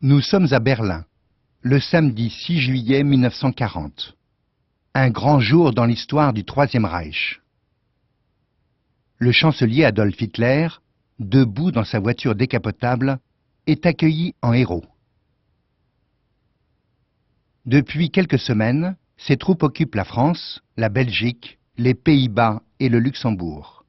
Nous sommes à Berlin, le samedi 6 juillet 1940. Un grand jour dans l'histoire du Troisième Reich. Le chancelier Adolf Hitler, debout dans sa voiture décapotable, est accueilli en héros. Depuis quelques semaines, ses troupes occupent la France, la Belgique, les Pays-Bas et le Luxembourg.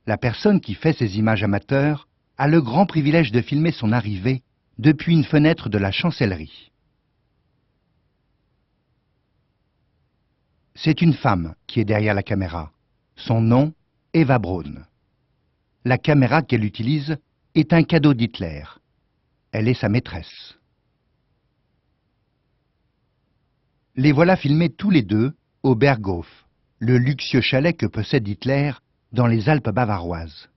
La personne qui fait ces images amateurs a le grand privilège de filmer son arrivée depuis une fenêtre de la chancellerie. C'est une femme qui est derrière la caméra. Son nom, Eva Braun. La caméra qu'elle utilise est un cadeau d'Hitler. Elle est sa maîtresse. Les voilà filmés tous les deux au Berghof, le luxueux chalet que possède Hitler dans les Alpes bavaroises.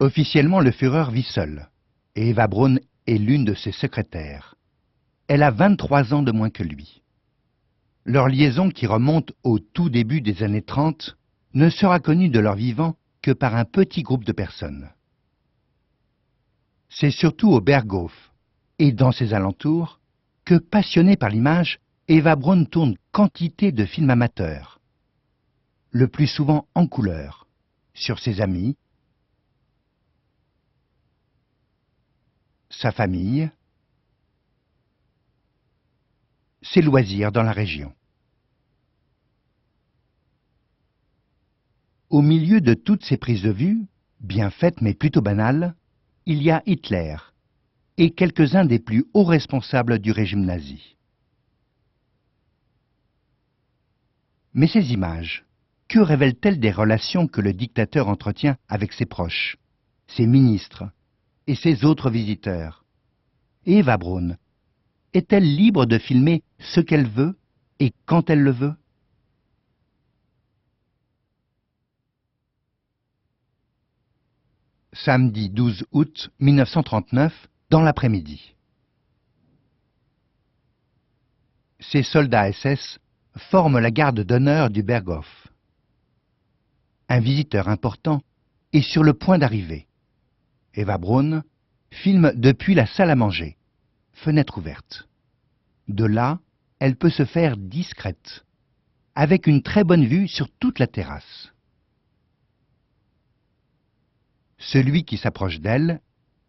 Officiellement, le Führer vit seul, et Eva Braun est l'une de ses secrétaires. Elle a 23 ans de moins que lui. Leur liaison, qui remonte au tout début des années 30, ne sera connue de leur vivant que par un petit groupe de personnes. C'est surtout au Berghof et dans ses alentours que, passionnée par l'image, Eva Braun tourne quantité de films amateurs, le plus souvent en couleur, sur ses amis, sa famille, ses loisirs dans la région. Au milieu de toutes ces prises de vue, bien faites mais plutôt banales, il y a Hitler et quelques-uns des plus hauts responsables du régime nazi. Mais ces images, que révèlent-elles des relations que le dictateur entretient avec ses proches, ses ministres et ses autres visiteurs? Eva Braun est-elle libre de filmer ce qu'elle veut et quand elle le veut? Samedi 12 août 1939, dans l'après-midi. Ces soldats SS forment la garde d'honneur du Berghof. Un visiteur important est sur le point d'arriver. Eva Braun filme depuis la salle à manger, fenêtre ouverte. De là, elle peut se faire discrète, avec une très bonne vue sur toute la terrasse. Celui qui s'approche d'elle,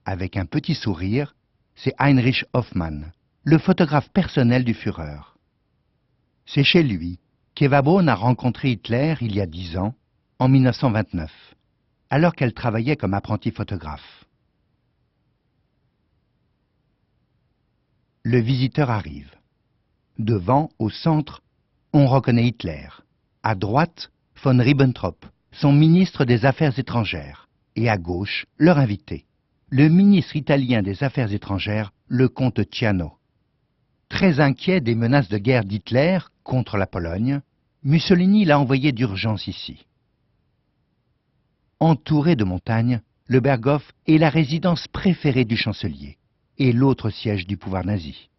avec un petit sourire, c'est Heinrich Hoffmann, le photographe personnel du Führer. C'est chez lui qu'Eva Braun a rencontré Hitler il y a 10 ans, en 1929, alors qu'elle travaillait comme apprentie photographe. Le visiteur arrive. Devant, au centre, on reconnaît Hitler. À droite, von Ribbentrop, son ministre des Affaires étrangères. Et à gauche, leur invité, le ministre italien des Affaires étrangères, le comte Ciano. Très inquiet des menaces de guerre d'Hitler contre la Pologne, Mussolini l'a envoyé d'urgence ici. Entouré de montagnes, le Berghof est la résidence préférée du chancelier et l'autre siège du pouvoir nazi.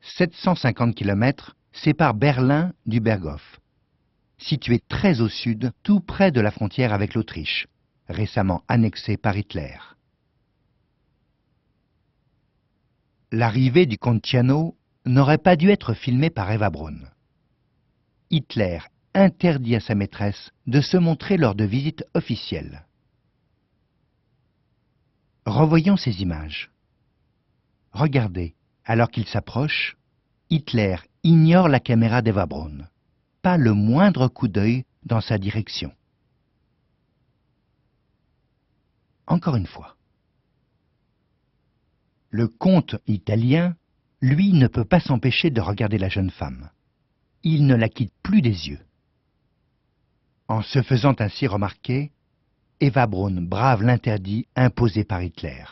750 km séparent Berlin du Berghof, situé très au sud, tout près de la frontière avec l'Autriche, récemment annexée par Hitler. L'arrivée du comte Ciano n'aurait pas dû être filmée par Eva Braun. Hitler interdit à sa maîtresse de se montrer lors de visites officielles. Revoyons ces images. Regardez, alors qu'il s'approche, Hitler ignore la caméra d'Eva Braun. Pas le moindre coup d'œil dans sa direction. Encore une fois. Le comte italien, lui, ne peut pas s'empêcher de regarder la jeune femme. Il ne la quitte plus des yeux. En se faisant ainsi remarquer, Eva Braun brave l'interdit imposé par Hitler.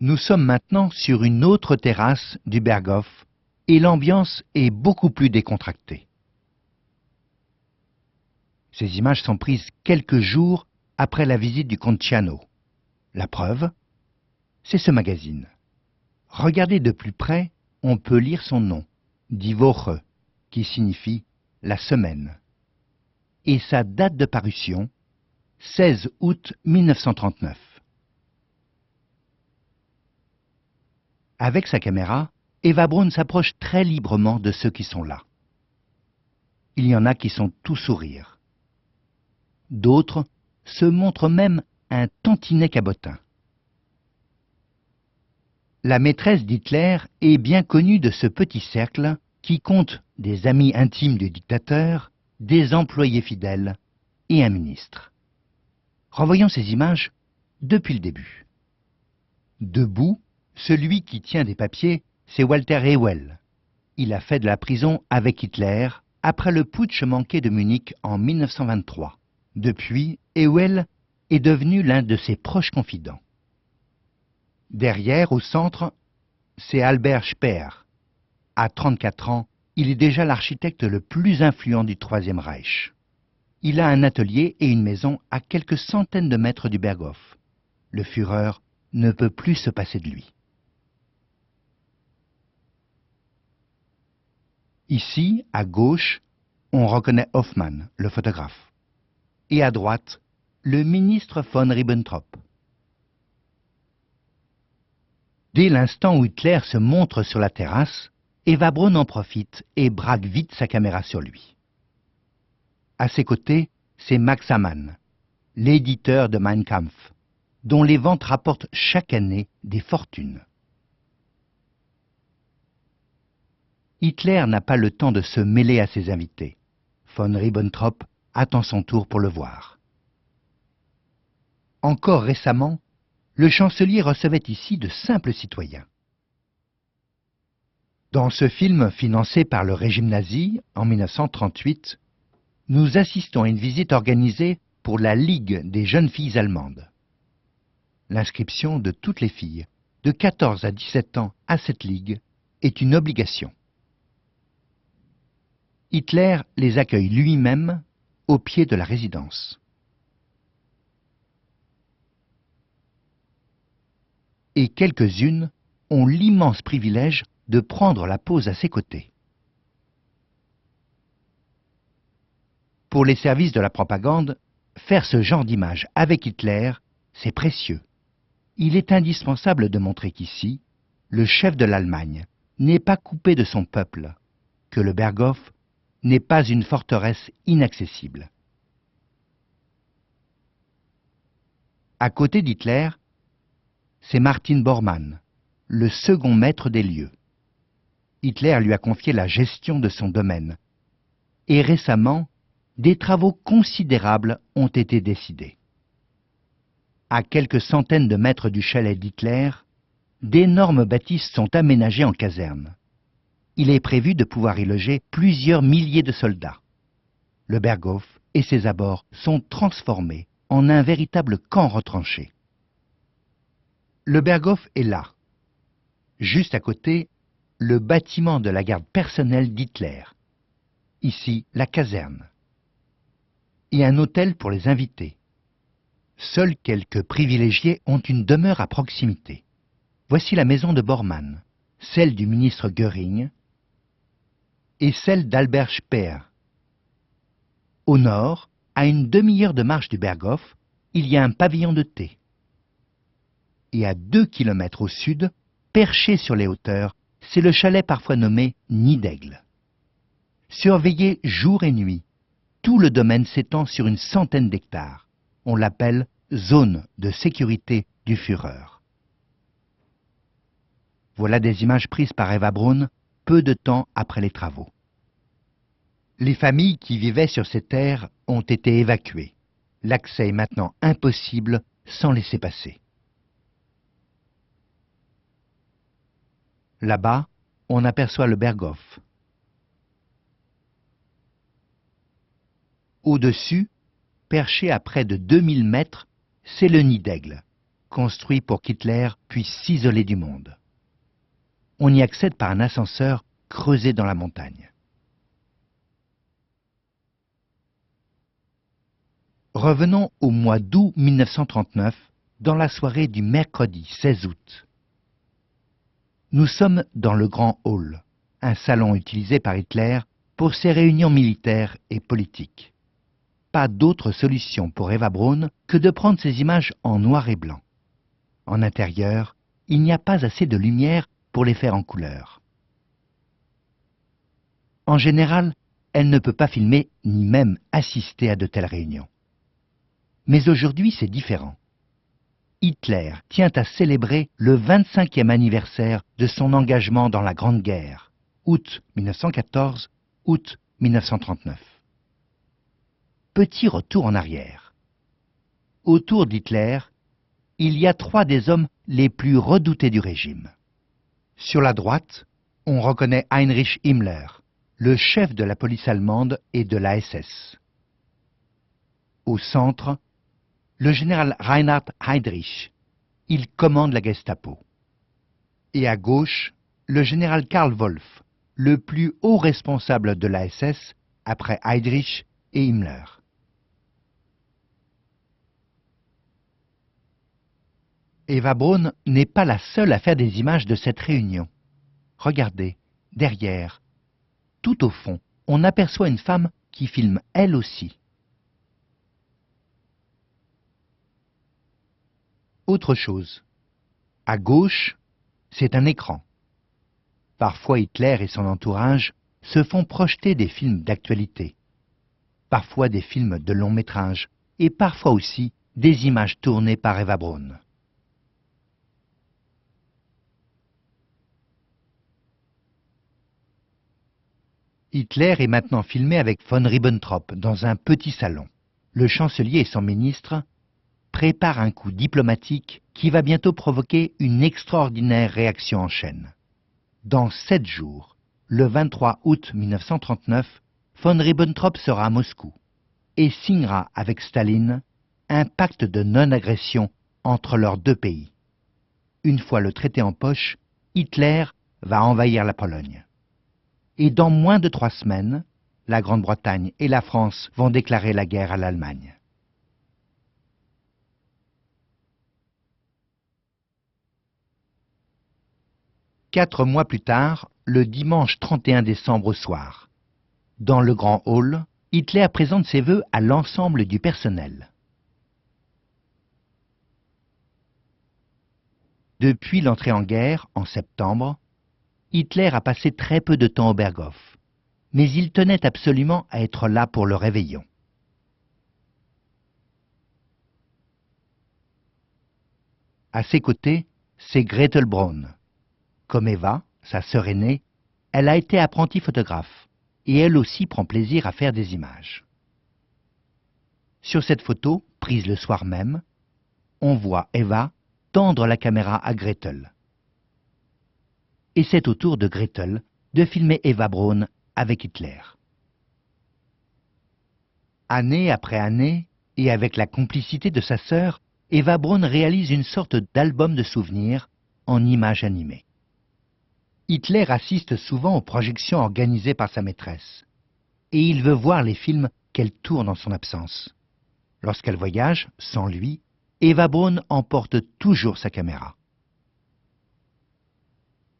Nous sommes maintenant sur une autre terrasse du Berghof et l'ambiance est beaucoup plus décontractée. Ces images sont prises quelques jours après la visite du comte Ciano. La preuve, c'est ce magazine. Regardez de plus près, on peut lire son nom, Die Woche, qui signifie la semaine. et sa date de parution, 16 août 1939. Avec sa caméra, Eva Braun s'approche très librement de ceux qui sont là. Il y en a qui sont tout sourire. D'autres se montrent même un tantinet cabotin. La maîtresse d'Hitler est bien connue de ce petit cercle qui compte des amis intimes du dictateur, des employés fidèles et un ministre. Revoyons ces images depuis le début. Debout, celui qui tient des papiers, c'est Walter Ewell. Il a fait de la prison avec Hitler après le putsch manqué de Munich en 1923. Depuis, Ewell est devenu l'un de ses proches confidents. Derrière, au centre, c'est Albert Speer. À 34 ans, il est déjà l'architecte le plus influent du Troisième Reich. Il a un atelier et une maison à quelques centaines de mètres du Berghof. Le Führer ne peut plus se passer de lui. Ici, à gauche, on reconnaît Hoffmann, le photographe. Et à droite, le ministre von Ribbentrop. Dès l'instant où Hitler se montre sur la terrasse, Eva Braun en profite et braque vite sa caméra sur lui. À ses côtés, c'est Max Amann, l'éditeur de Mein Kampf, dont les ventes rapportent chaque année des fortunes. Hitler n'a pas le temps de se mêler à ses invités. Von Ribbentrop attend son tour pour le voir. Encore récemment, le chancelier recevait ici de simples citoyens. Dans ce film financé par le régime nazi en 1938, nous assistons à une visite organisée pour la Ligue des jeunes filles allemandes. L'inscription de toutes les filles de 14 à 17 ans à cette ligue est une obligation. Hitler les accueille lui-même au pied de la résidence. Et quelques-unes ont l'immense privilège de prendre la pose à ses côtés. Pour les services de la propagande, faire ce genre d'image avec Hitler, c'est précieux. Il est indispensable de montrer qu'ici, le chef de l'Allemagne n'est pas coupé de son peuple, que le Berghof n'est pas une forteresse inaccessible. À côté d'Hitler, c'est Martin Bormann, le second maître des lieux. Hitler lui a confié la gestion de son domaine. Et récemment, des travaux considérables ont été décidés. À quelques centaines de mètres du chalet d'Hitler, d'énormes bâtisses sont aménagées en casernes. Il est prévu de pouvoir y loger plusieurs milliers de soldats. Le Berghof et ses abords sont transformés en un véritable camp retranché. Le Berghof est là. Juste à côté, le bâtiment de la garde personnelle d'Hitler. Ici, la caserne. Et un hôtel pour les invités. Seuls quelques privilégiés ont une demeure à proximité. Voici la maison de Bormann, celle du ministre Göring et celle d'Albert Speer. Au nord, à une demi-heure de marche du Berghof, il y a un pavillon de thé. Et à 2 kilomètres au sud, perché sur les hauteurs, c'est le chalet parfois nommé Nid d'Aigle. Surveillé jour et nuit, tout le domaine s'étend sur une centaine d'hectares. On l'appelle zone de sécurité du Führer. Voilà des images prises par Eva Braun peu de temps après les travaux. Les familles qui vivaient sur ces terres ont été évacuées. L'accès est maintenant impossible sans laisser-passer. Là-bas, on aperçoit le Berghof. Au-dessus, perché à près de 2000 mètres, c'est le Nid d'Aigle, construit pour qu'Hitler puisse s'isoler du monde. On y accède par un ascenseur creusé dans la montagne. Revenons au mois d'août 1939, dans la soirée du mercredi 16 août. Nous sommes dans le Grand Hall, un salon utilisé par Hitler pour ses réunions militaires et politiques. pas d'autre solution pour Eva Braun que de prendre ces images en noir et blanc. En intérieur, il n'y a pas assez de lumière pour les faire en couleur. En général, elle ne peut pas filmer ni même assister à de telles réunions. Mais aujourd'hui, c'est différent. Hitler tient à célébrer le 25e anniversaire de son engagement dans la Grande Guerre, août 1914, août 1939. Petit retour en arrière. Autour d'Hitler, il y a 3 des hommes les plus redoutés du régime. Sur la droite, on reconnaît Heinrich Himmler, le chef de la police allemande et de la SS. Au centre, le général Reinhard Heydrich. Il commande la Gestapo. Et à gauche, le général Karl Wolff, le plus haut responsable de la SS après Heydrich et Himmler. Eva Braun n'est pas la seule à faire des images de cette réunion. Regardez, derrière, tout au fond, on aperçoit une femme qui filme elle aussi. Autre chose. À gauche, c'est un écran. Parfois Hitler et son entourage se font projeter des films d'actualité. Parfois des films de long métrage et parfois aussi des images tournées par Eva Braun. Hitler est maintenant filmé avec von Ribbentrop dans un petit salon. Le chancelier et son ministre préparent un coup diplomatique qui va bientôt provoquer une extraordinaire réaction en chaîne. Dans 7 jours, le 23 août 1939, von Ribbentrop sera à Moscou et signera avec Staline un pacte de non-agression entre leurs 2 pays. Une fois le traité en poche, Hitler va envahir la Pologne. Et dans moins de 3 semaines, la Grande-Bretagne et la France vont déclarer la guerre à l'Allemagne. Quatre mois plus tard, le dimanche 31 décembre au soir, dans le grand hall, Hitler présente ses vœux à l'ensemble du personnel. Depuis l'entrée en guerre, en septembre, Hitler a passé très peu de temps au Berghof, mais il tenait absolument à être là pour le réveillon. À ses côtés, c'est Gretel Braun. Comme Eva, sa sœur aînée, elle a été apprentie photographe et elle aussi prend plaisir à faire des images. Sur cette photo, prise le soir même, on voit Eva tendre la caméra à Gretel. Et c'est au tour de Gretel de filmer Eva Braun avec Hitler. Année après année, et avec la complicité de sa sœur, Eva Braun réalise une sorte d'album de souvenirs en images animées. Hitler assiste souvent aux projections organisées par sa maîtresse, et il veut voir les films qu'elle tourne en son absence. Lorsqu'elle voyage, sans lui, Eva Braun emporte toujours sa caméra.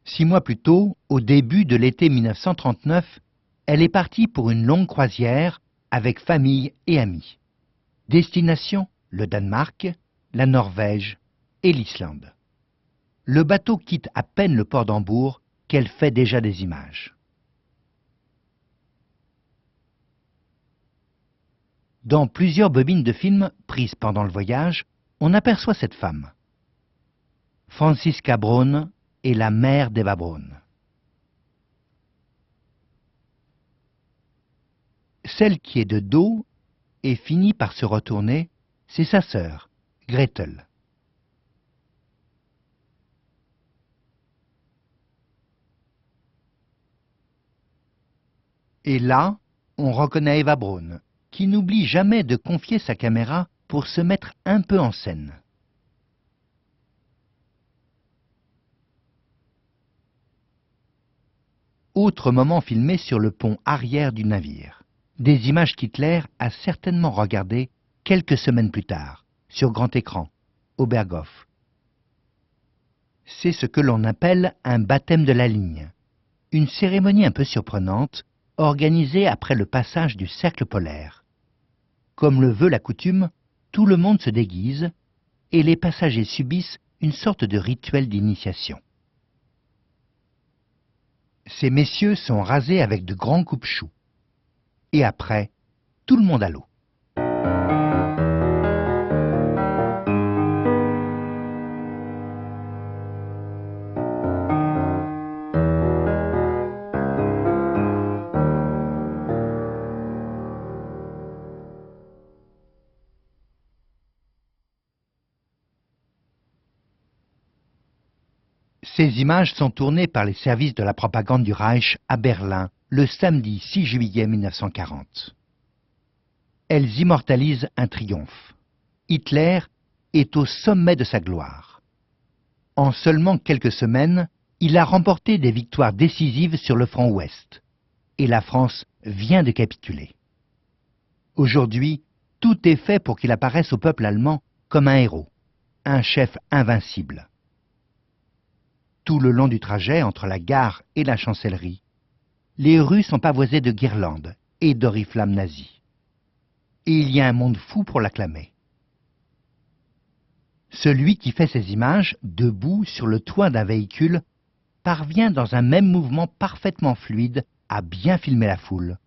6 mois plus tôt, au début de l'été 1939, elle est partie pour une longue croisière avec famille et amis. Destination, le Danemark, la Norvège et l'Islande. Le bateau quitte à peine le port d'Hambourg qu'elle fait déjà des images. Dans plusieurs bobines de films prises pendant le voyage, on aperçoit cette femme. Franziska Braun est la mère d'Eva Braun. Celle qui est de dos et finit par se retourner, c'est sa sœur, Gretel. Et là, on reconnaît Eva Braun, qui n'oublie jamais de confier sa caméra pour se mettre un peu en scène. Autre moment filmé sur le pont arrière du navire. Des images qu'Hitler a certainement regardées quelques semaines plus tard, sur grand écran, au Berghof. C'est ce que l'on appelle un baptême de la ligne, une cérémonie un peu surprenante, organisée après le passage du cercle polaire. Comme le veut la coutume, tout le monde se déguise et les passagers subissent une sorte de rituel d'initiation. Ces messieurs sont rasés avec de grands coupe-choux. Et après, tout le monde à l'eau. Ces images sont tournées par les services de la propagande du Reich à Berlin le samedi 6 juillet 1940. Elles immortalisent un triomphe. Hitler est au sommet de sa gloire. En seulement quelques semaines, il a remporté des victoires décisives sur le front ouest, et la France vient de capituler. Aujourd'hui, tout est fait pour qu'il apparaisse au peuple allemand comme un héros, un chef invincible. Tout le long du trajet entre la gare et la chancellerie, les rues sont pavoisées de guirlandes et d'oriflammes nazis. Et il y a un monde fou pour l'acclamer. Celui qui fait ces images, debout sur le toit d'un véhicule, parvient dans un même mouvement parfaitement fluide à bien filmer la foule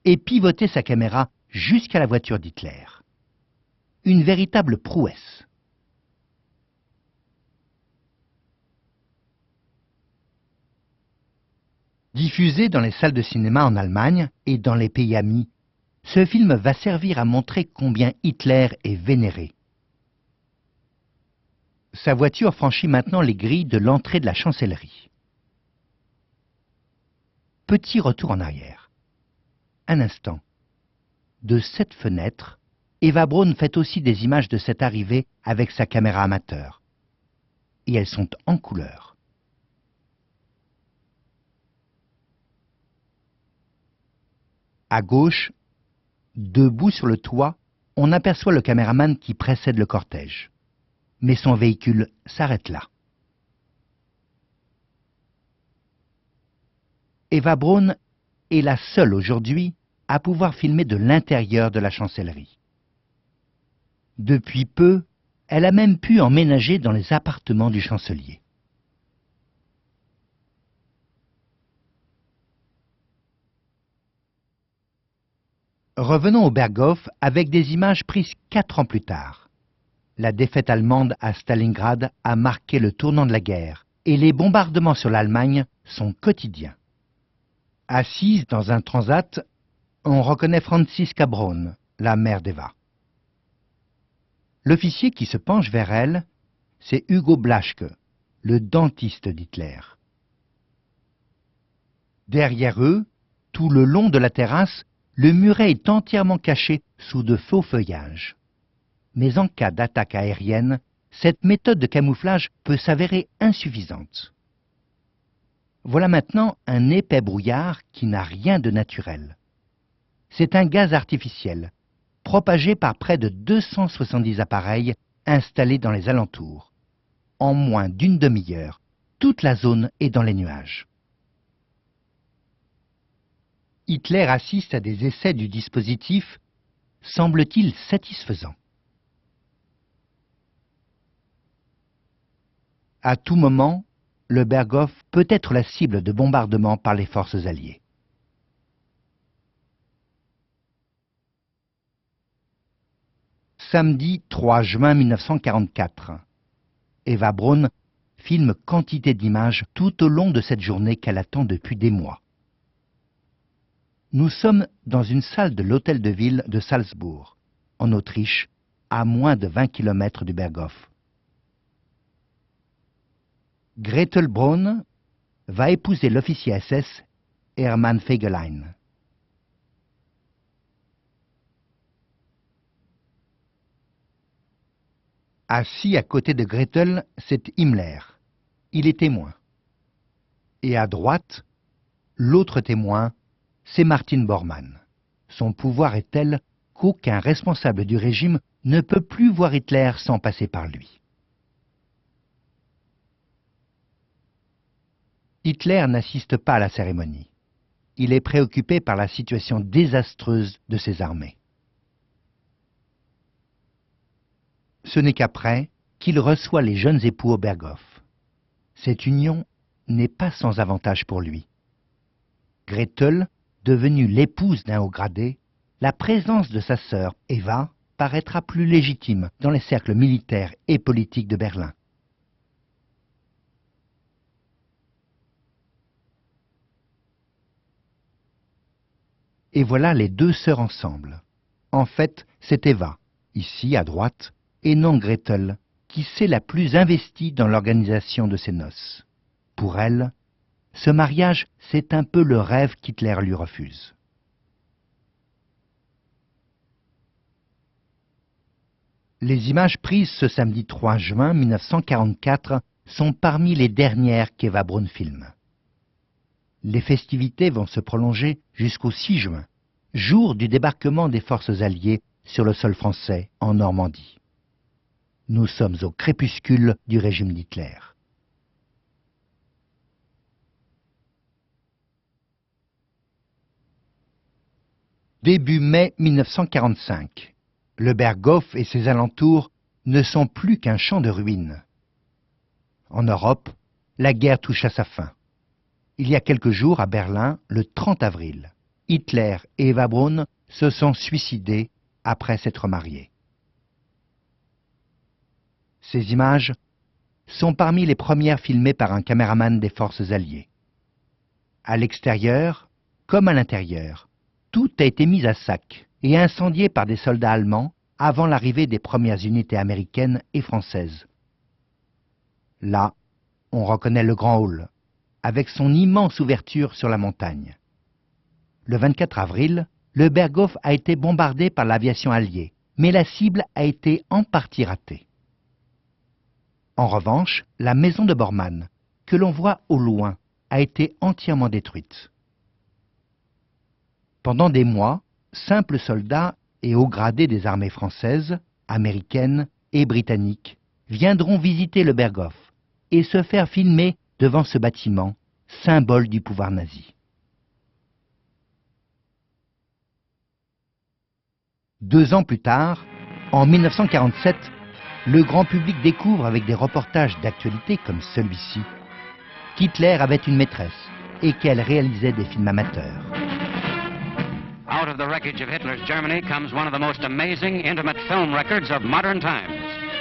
et pivoter sa caméra jusqu'à la voiture d'Hitler. Une véritable prouesse. Diffusé dans les salles de cinéma en Allemagne et dans les pays amis, ce film va servir à montrer combien Hitler est vénéré. Sa voiture franchit maintenant les grilles de l'entrée de la chancellerie. Petit retour en arrière. Un instant. De cette fenêtre, Eva Braun fait aussi des images de cette arrivée avec sa caméra amateur. Et elles sont en couleur. À gauche, debout sur le toit, on aperçoit le caméraman qui précède le cortège. Mais son véhicule s'arrête là. Eva Braun est la seule aujourd'hui à pouvoir filmer de l'intérieur de la chancellerie. Depuis peu, elle a même pu emménager dans les appartements du chancelier. Revenons au Berghof avec des images prises 4 ans plus tard. La défaite allemande à Stalingrad a marqué le tournant de la guerre et les bombardements sur l'Allemagne sont quotidiens. Assise dans un transat, on reconnaît Franziska Braun, la mère d'Eva. L'officier qui se penche vers elle, c'est Hugo Blaschke, le dentiste d'Hitler. Derrière eux, tout le long de la terrasse, le muret est entièrement caché sous de faux feuillages. Mais en cas d'attaque aérienne, cette méthode de camouflage peut s'avérer insuffisante. Voilà maintenant un épais brouillard qui n'a rien de naturel. C'est un gaz artificiel, propagé par près de 270 appareils installés dans les alentours. En moins d'une demi-heure, toute la zone est dans les nuages. Hitler assiste à des essais du dispositif, semble-t-il satisfaisant. À tout moment, le Berghof peut être la cible de bombardements par les forces alliées. Samedi 3 juin 1944. Eva Braun filme quantité d'images tout au long de cette journée qu'elle attend depuis des mois. Nous sommes dans une salle de l'hôtel de ville de Salzbourg, en Autriche, à moins de 20 km du Berghof. Gretel Braun va épouser l'officier SS Hermann Fegelein. Assis à côté de Gretel, c'est Himmler. Il est témoin. Et à droite, l'autre témoin, c'est Martin Bormann. Son pouvoir est tel qu'aucun responsable du régime ne peut plus voir Hitler sans passer par lui. Hitler n'assiste pas à la cérémonie. Il est préoccupé par la situation désastreuse de ses armées. Ce n'est qu'après qu'il reçoit les jeunes époux au Berghof. Cette union n'est pas sans avantage pour lui. Gretel, devenue l'épouse d'un haut gradé, la présence de sa sœur, Eva, paraîtra plus légitime dans les cercles militaires et politiques de Berlin. Et voilà les deux sœurs ensemble. En fait, c'est Eva, ici à droite, et non Gretel, qui s'est la plus investie dans l'organisation de ces noces. Pour elle, ce mariage, c'est un peu le rêve qu'Hitler lui refuse. Les images prises ce samedi 3 juin 1944 sont parmi les dernières qu'Eva Braun filme. Les festivités vont se prolonger jusqu'au 6 juin, jour du débarquement des forces alliées sur le sol français en Normandie. Nous sommes au crépuscule du régime d'Hitler. Début mai 1945. Le Berghof et ses alentours ne sont plus qu'un champ de ruines. En Europe, la guerre touche à sa fin. Il y a quelques jours, à Berlin, le 30 avril, Hitler et Eva Braun se sont suicidés après s'être mariés. Ces images sont parmi les premières filmées par un caméraman des forces alliées. À l'extérieur, comme à l'intérieur, tout a été mis à sac et incendié par des soldats allemands avant l'arrivée des premières unités américaines et françaises. Là, on reconnaît le grand hall, avec son immense ouverture sur la montagne. Le 24 avril, le Berghof a été bombardé par l'aviation alliée, mais la cible a été en partie ratée. En revanche, la maison de Bormann, que l'on voit au loin, a été entièrement détruite. Pendant des mois, simples soldats et hauts gradés des armées françaises, américaines et britanniques viendront visiter le Berghof et se faire filmer devant ce bâtiment, symbole du pouvoir nazi. 2 ans plus tard, en 1947, le grand public découvre avec des reportages d'actualité comme celui-ci qu'Hitler avait une maîtresse et qu'elle réalisait des films amateurs. Out of the wreckage of Hitler's Germany comes one of the most amazing intimate film records of modern times.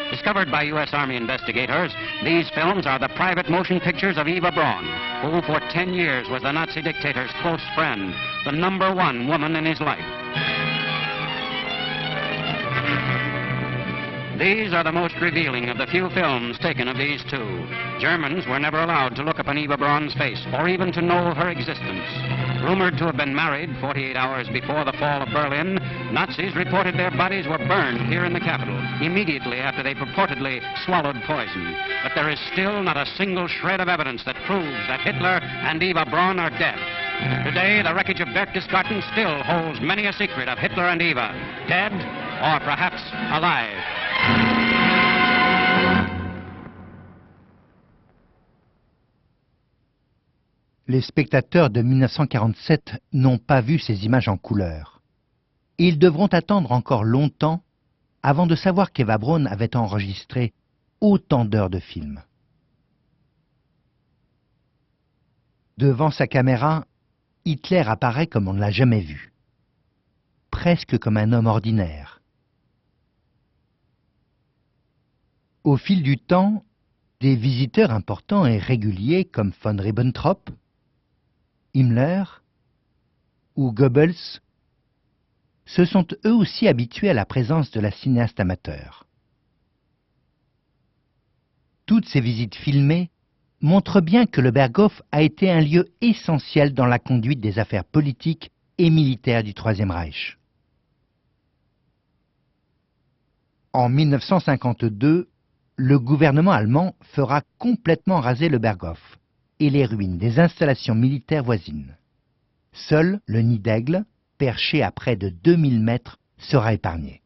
Discovered by U.S. Army investigators, these films are the private motion pictures of Eva Braun, who for 10 years was the Nazi dictator's close friend, the #1 woman in his life. These are the most revealing of the few films taken of these two. Germans were never allowed to look upon Eva Braun's face, or even to know of her existence. Rumored to have been married 48 hours before the fall of Berlin, Nazis reported their bodies were burned here in the capital, immediately after they purportedly swallowed poison. But there is still not a single shred of evidence that proves that Hitler and Eva Braun are dead. Today, the wreckage of Berchtesgaden still holds many a secret of Hitler and Eva, dead or perhaps alive. Les spectateurs de 1947 n'ont pas vu ces images en couleur. Ils devront attendre encore longtemps avant de savoir qu'Eva Braun avait enregistré autant d'heures de film. Devant sa caméra, Hitler apparaît comme on ne l'a jamais vu, presque comme un homme ordinaire. Au fil du temps, des visiteurs importants et réguliers comme von Ribbentrop, Himmler ou Goebbels se sont eux aussi habitués à la présence de la cinéaste amateur. Toutes ces visites filmées montrent bien que le Berghof a été un lieu essentiel dans la conduite des affaires politiques et militaires du Troisième Reich. En 1952, le gouvernement allemand fera complètement raser le Berghof et les ruines des installations militaires voisines. Seul le nid d'aigle, perché à près de 2000 mètres, sera épargné.